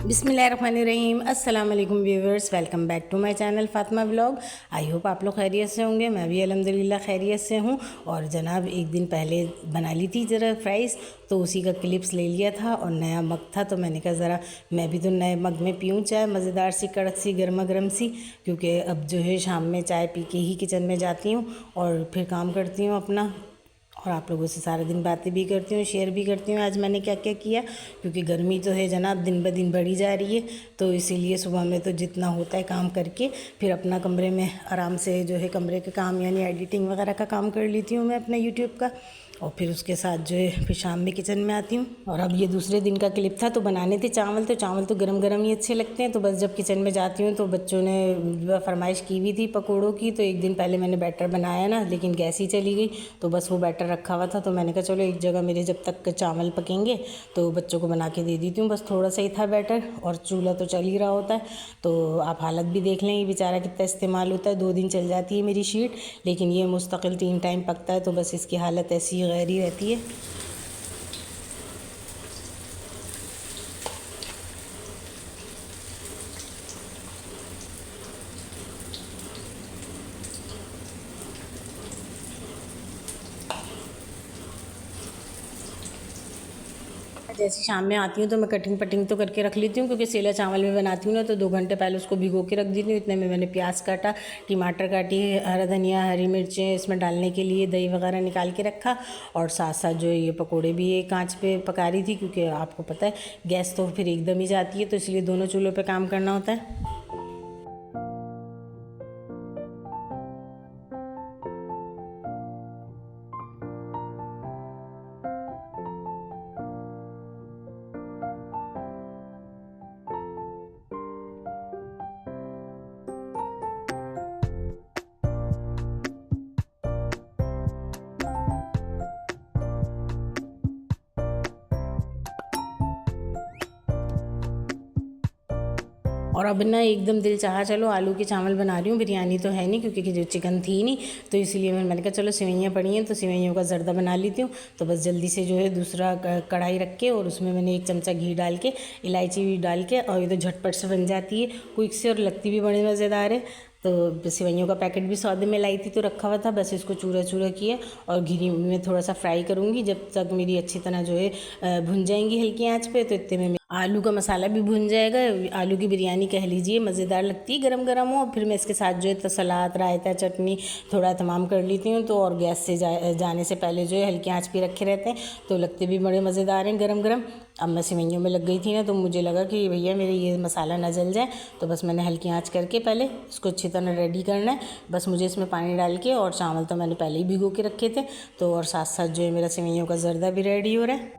बिस्मिल्लाहिर्रहमानिर्रहीम। अस्सलाम वालेकुम viewers, welcome back to my channel Fatima vlog. I hope आप लोग खैरियत से होंगे। मैं भी अल्हम्दुलिल्लाह खैरियत से हूँ। और जनाब एक दिन पहले बना ली थी ज़रा फ्राइज़, तो उसी का क्लिप्स ले लिया था और नया मग था, तो मैंने कहा ज़रा मैं भी तो नए मग में पीऊँ चाय, मज़ेदार सी कड़क सी गर्मा गर्म सी, क्योंकि अब जो है शाम में चाय पी के ही किचन में जाती हूँ और फिर काम करती हूँ अपना, और आप लोगों से सारा दिन बातें भी करती हूँ, शेयर भी करती हूँ आज मैंने क्या क्या किया। क्योंकि गर्मी तो है जनाब, दिन ब दिन बढ़ी जा रही है, तो इसीलिए सुबह में तो जितना होता है काम करके फिर अपना कमरे में आराम से जो है कमरे के काम यानी एडिटिंग वगैरह का काम कर लेती हूँ मैं अपना यूट्यूब का, और फिर उसके साथ जो है फिर शाम में किचन में आती हूँ। और अब ये दूसरे दिन का क्लिप था, तो बनाने थे चावल, तो चावल तो गरम गरम ही अच्छे लगते हैं। तो बस जब किचन में जाती हूँ तो बच्चों ने फरमाइश की हुई थी पकौड़ों की, तो एक दिन पहले मैंने बैटर बनाया ना, लेकिन गैस ही चली गई, तो बस वो बैटर रखा हुआ था, तो मैंने कहा चलो एक जगह मेरे जब तक चावल पकेंगे तो बच्चों को बना के दे देती हूँ। बस थोड़ा सा ही था बैटर और चूल्हा तो चल ही रहा होता है, तो आप हालत भी देख लें, ये बेचारा कितना इस्तेमाल होता है। 2 दिन चल जाती है मेरी शीट, लेकिन ये मुस्तकिल 3 टाइम पकता है, तो बस इसकी हालत ऐसी गैर ही रहती है। जैसे शाम में आती हूँ तो मैं कटिंग पटिंग तो करके रख लेती हूँ, क्योंकि सेला चावल में बनाती हूँ ना, तो 2 घंटे पहले उसको भिगो के रख देती हूँ। इतने में मैंने प्याज काटा, टमाटर काटी, हरा धनिया, हरी मिर्चें इसमें डालने के लिए, दही वगैरह निकाल के रखा, और साथ साथ जो है ये पकौड़े भी एक आँच पे पका रही थी, क्योंकि आपको पता है गैस तो फिर एकदम ही जाती है, तो इसलिए दोनों चूल्हों पर काम करना होता है। और अब ना एकदम दिल चाहा चलो आलू के चावल बना रही हूँ, बिरयानी तो है नहीं क्योंकि जो चिकन थी नहीं, तो इसलिए मैंने कहा चलो सेवइयाँ पड़ी हैं तो सेवइयों का ज़र्दा बना लेती हूँ। तो बस जल्दी से जो है दूसरा कढ़ाई रख के और उसमें मैंने 1 चमचा घी डाल के, इलायची भी डाल के, और ये तो झटपट से बन जाती है क्विक से, और लगती भी बड़ी मज़ेदार है। तो सेवइयों का पैकेट भी सौदे में लाई थी तो रखा हुआ था, बस इसको चूरा चूरा किया और घी में थोड़ा सा फ्राई करूँगी जब तक मेरी अच्छी तरह जो है भुन जाएंगी हल्की आंच पे। तो इतने में आलू का मसाला भी भुन जाएगा। आलू की बिरयानी कह लीजिए मज़ेदार लगती है गरम गरम हो। फिर मैं इसके साथ जो है तो सलाद, रायता, चटनी थोड़ा तमाम कर लेती हूँ, तो और गैस से जाने से पहले जो है हल्की आंच पे रखे रहते हैं, तो लगते भी बड़े मज़ेदार हैं गरम गरम। अब मैं सेवइयों में लग गई थी ना, तो मुझे लगा कि भैया मेरे ये मसाला ना जल जाए, तो बस मैंने हल्की आंच करके पहले इसको अच्छी तरह रेडी करना है। बस मुझे इसमें पानी डाल के, और चावल तो मैंने पहले ही भिगो के रखे थे, तो और साथ साथ जो है मेरा सेवइयों का ज़र्दा भी रेडी हो रहा है।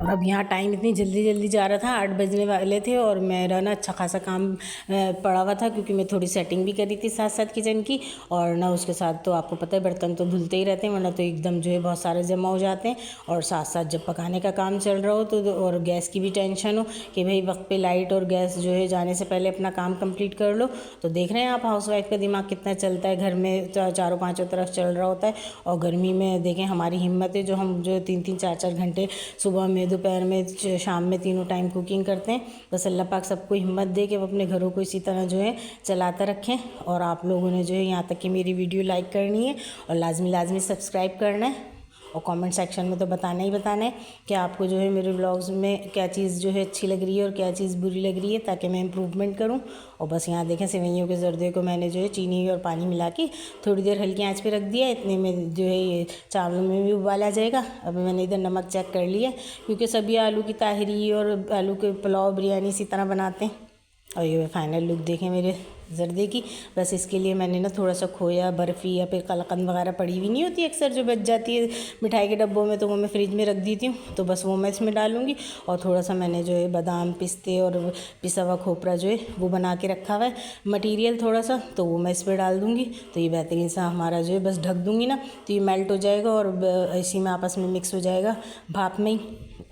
और अब यहाँ टाइम इतनी जल्दी जल्दी जा रहा था, 8 बजने वाले थे, और मेरा ना अच्छा खासा काम पड़ा हुआ था, क्योंकि मैं थोड़ी सेटिंग भी करी थी साथ साथ किचन की, और ना उसके साथ तो आपको पता है बर्तन तो धुलते ही रहते हैं, वरना तो एकदम जो है बहुत सारे जमा हो जाते हैं। और साथ साथ जब पकाने का काम चल रहा हो तो और गैस की भी टेंशन हो कि भाई वक्त पे लाइट और गैस जो है जाने से पहले अपना काम कंप्लीट कर लो। तो देख रहे हैं आप हाउसवाइफ का दिमाग कितना चलता है, घर में चारों पाँचों तरफ चल रहा होता है। और गर्मी में देखें हमारी हिम्मत है, जो हम जो 3-3 4-4 घंटे सुबह में, दोपहर में, शाम में, तीनों टाइम कुकिंग करते हैं। बस अल्लाह पाक सबको हिम्मत दे कि वो अपने घरों को इसी तरह जो है चलाता रखें। और आप लोगों ने जो है यहाँ तक कि मेरी वीडियो लाइक करनी है और लाजमी सब्सक्राइब करना है, और कमेंट सेक्शन में तो बताना ही बताना है कि आपको जो है मेरे व्लॉग्स में क्या चीज़ जो है अच्छी लग रही है और क्या चीज़ बुरी लग रही है, ताकि मैं इम्प्रूवमेंट करूं। और बस यहाँ देखें सेवइयों के ज़र्दे को मैंने जो है चीनी और पानी मिला के थोड़ी देर हल्की आंच पे रख दिया। इतने में जो है ये चावलों में भी उबाल आ जाएगा। अभी मैंने इधर नमक चेक कर लिया, क्योंकि सभी आलू की ताहरी और आलू के पुलाव, बिरयानी इसी तरह बनाते हैं। और ये फाइनल लुक देखें मेरे ज़र्दे की। बस इसके लिए मैंने ना थोड़ा सा खोया, बर्फ़ी या फिर कलाकंद वगैरह पड़ी हुई नहीं होती अक्सर जो बच जाती है मिठाई के डब्बों में, तो वो मैं फ्रिज में रख देती हूँ, तो बस वो मैं इसमें डालूँगी। और थोड़ा सा मैंने जो है बादाम, पिस्ते और पिसा हुआ खोपरा जो है वो बना के रखा हुआ है मटीरियल थोड़ा सा, तो वो मैं इस पर डाल दूँगी। तो ये बेहतरीन सा हमारा जो है बस ढक दूँगी ना तो ये मेल्ट हो जाएगा और इसी में आपस में मिक्स हो जाएगा भाप में ही।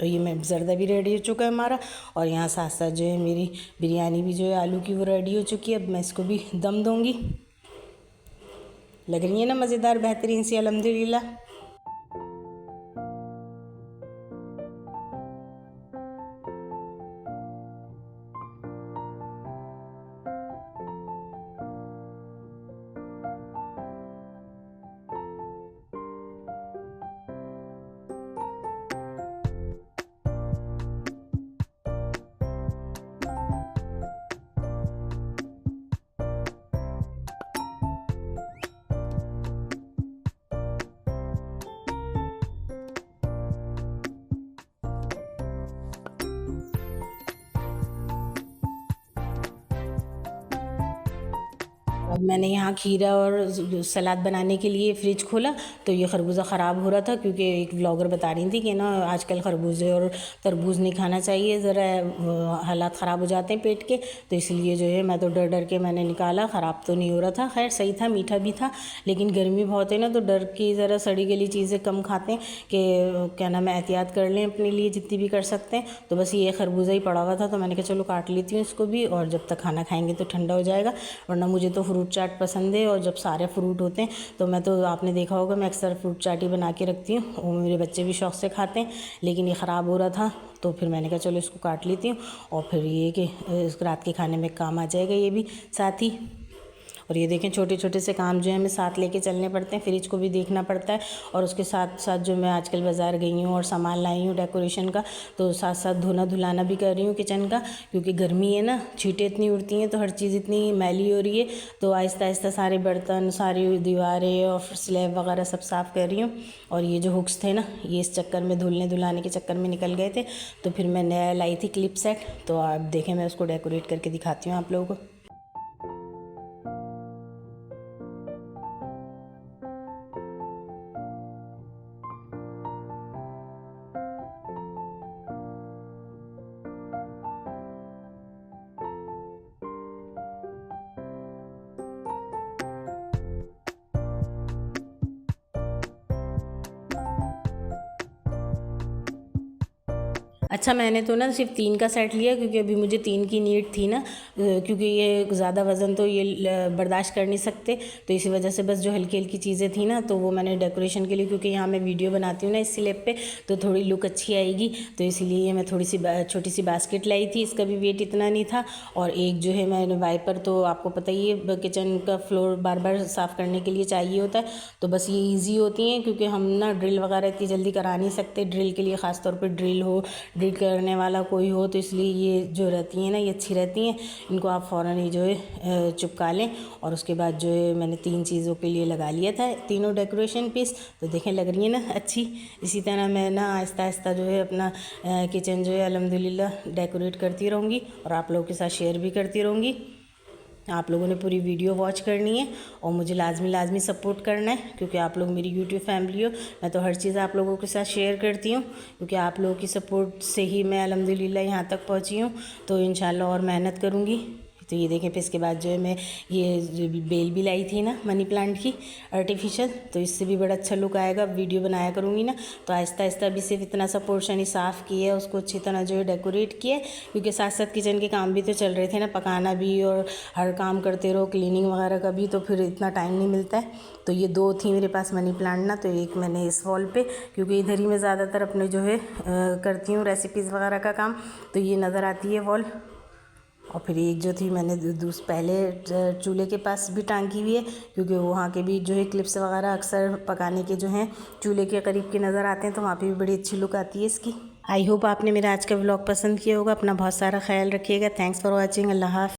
तो ये मैं ज़र्दा भी रेडी हो चुका है हमारा, और यहाँ साथ साथ जो है मेरी बिरयानी भी जो है आलू की वो रेडी हो चुकी है। अब मैं इसको भी दम दूँगी। लग रही है ना मज़ेदार बेहतरीन सी अल्हम्दुलिल्लाह। अब मैंने यहाँ खीरा और सलाद बनाने के लिए फ़्रिज खोला तो ये खरबूज़ा ख़राब हो रहा था, क्योंकि एक व्लॉगर बता रही थी कि ना आजकल खरबूजे और तरबूज नहीं खाना चाहिए, ज़रा हालात ख़राब हो जाते हैं पेट के। तो इसलिए जो है मैं तो डर डर के मैंने निकाला, ख़राब तो नहीं हो रहा था, खैर सही था, मीठा भी था। लेकिन गर्मी बहुत है ना तो डर की ज़रा सड़ी गली चीज़ें कम खाते हैं कि क्या नाम है, एहतियात कर लें अपने लिए जितनी भी कर सकते हैं। तो बस ये खरबूज़ा ही पड़ा हुआ था तो मैंने कहा चलो काट लेती हूँ इसको भी, और जब तक खाना खाएँगे तो ठंडा हो जाएगा। वरना मुझे तो फ्रूट चाट पसंद है, और जब सारे फ्रूट होते हैं तो मैं तो, आपने देखा होगा मैं अक्सर फ्रूट चाट ही बना के रखती हूँ, और मेरे बच्चे भी शौक़ से खाते हैं। लेकिन ये ख़राब हो रहा था तो फिर मैंने कहा चलो इसको काट लेती हूँ, और फिर ये कि इस रात के खाने में काम आ जाएगा ये भी साथ ही। और ये देखें छोटे छोटे से काम जो है हमें साथ लेके चलने पड़ते हैं, फ्रिज को भी देखना पड़ता है, और उसके साथ साथ जो मैं आजकल बाज़ार गई हूँ और सामान लाई हूँ डेकोरेशन का, तो साथ साथ धोना धुलाना भी कर रही हूँ किचन का, क्योंकि गर्मी है ना, छींटें इतनी उड़ती हैं तो हर चीज़ इतनी मैली हो रही है। तो आहिस्ता आहिस्ता सारे बर्तन, सारी दीवारें और स्लैब वगैरह सब साफ़ कर रही हूँ। और ये जो हुक्स थे ना, ये इस चक्कर में धुलने धुलाने के चक्कर में निकल गए थे, तो फिर मैं नया लाई थी क्लिप सेट। तो आप देखें मैं उसको डेकोरेट करके दिखाती हूँ आप लोगों को। अच्छा, मैंने तो ना सिर्फ 3 का सेट लिया, क्योंकि अभी मुझे 3 की नीड थी ना, क्योंकि ये ज़्यादा वज़न तो ये बर्दाश्त कर नहीं सकते। तो इसी वजह से बस जो हल्की हल्की चीज़ें थी ना तो वो मैंने डेकोरेशन के लिए, क्योंकि यहाँ मैं वीडियो बनाती हूँ ना इस स्लैब पे, तो थोड़ी लुक अच्छी आएगी, तो इसीलिए मैं थोड़ी सी छोटी सी बास्केट लाई थी। इसका भी वेट इतना नहीं था। और एक जो है मैंने वाइपर, तो आपको पता ही है किचन का फ्लोर बार बार साफ़ करने के लिए चाहिए होता है, तो बस ये ईजी होती हैं, क्योंकि हम ना ड्रिल वगैरह इतनी जल्दी करा नहीं सकते। ड्रिल के लिए ख़ास तौर पर ड्रिल हो, ड्रिल करने वाला कोई हो, तो इसलिए ये जो रहती हैं ना ये अच्छी रहती हैं। इनको आप फ़ौरन ही जो है चिपका लें। और उसके बाद जो है मैंने 3 चीज़ों के लिए लगा लिया था, तीनों डेकोरेशन पीस, तो देखें लग रही है ना अच्छी। इसी तरह मैं ना आहिस्ता आहिस्ता जो है अपना किचन जो है अल्हम्दुलिल्लाह डेकोरेट करती रहूँगी, और आप लोगों के साथ शेयर भी करती रहूँगी। आप लोगों ने पूरी वीडियो वॉच करनी है, और मुझे लाजमी सपोर्ट करना है, क्योंकि आप लोग मेरी यूट्यूब फैमिली हो। मैं तो हर चीज़ आप लोगों के साथ शेयर करती हूँ, क्योंकि आप लोगों की सपोर्ट से ही मैं अल्हम्दुलिल्लाह यहाँ तक पहुँची हूँ। तो इंशाल्लाह और मेहनत करूँगी। तो ये देखें, फिर इसके बाद जो है मैं ये बेल भी लाई थी ना मनी प्लांट की आर्टिफिशियल, तो इससे भी बड़ा अच्छा लुक आएगा। वीडियो बनाया करूँगी ना तो आहिस्ता आहिस्ता भी सिर्फ इतना सा पोर्शन ही साफ़ किया है, उसको अच्छी तरह जो है डेकोरेट किया है, क्योंकि साथ साथ किचन के काम भी तो चल रहे थे ना, पकाना भी और हर काम करते रहो, क्लीनिंग वगैरह का भी, तो फिर इतना टाइम नहीं मिलता है। तो ये 2 थी मेरे पास मनी प्लांट ना, तो एक मैंने इस वॉल पे, क्योंकि इधर ही मैं ज़्यादातर अपने जो है करती हूँ रेसिपीज़ वगैरह का काम, तो ये नज़र आती है वॉल। और फिर एक जो थी मैंने पहले चूल्हे के पास भी टांगी हुई है, क्योंकि वहाँ के भी जो है क्लिप्स वगैरह अक्सर पकाने के जो हैं चूल्हे के करीब के नज़र आते हैं, तो वहाँ पे भी बड़ी अच्छी लुक आती है इसकी। आई होप आपने मेरा आज का व्लॉग पसंद किया होगा। अपना बहुत सारा ख्याल रखिएगा। Thanks for watching. अल्लाह हाफ़िज़।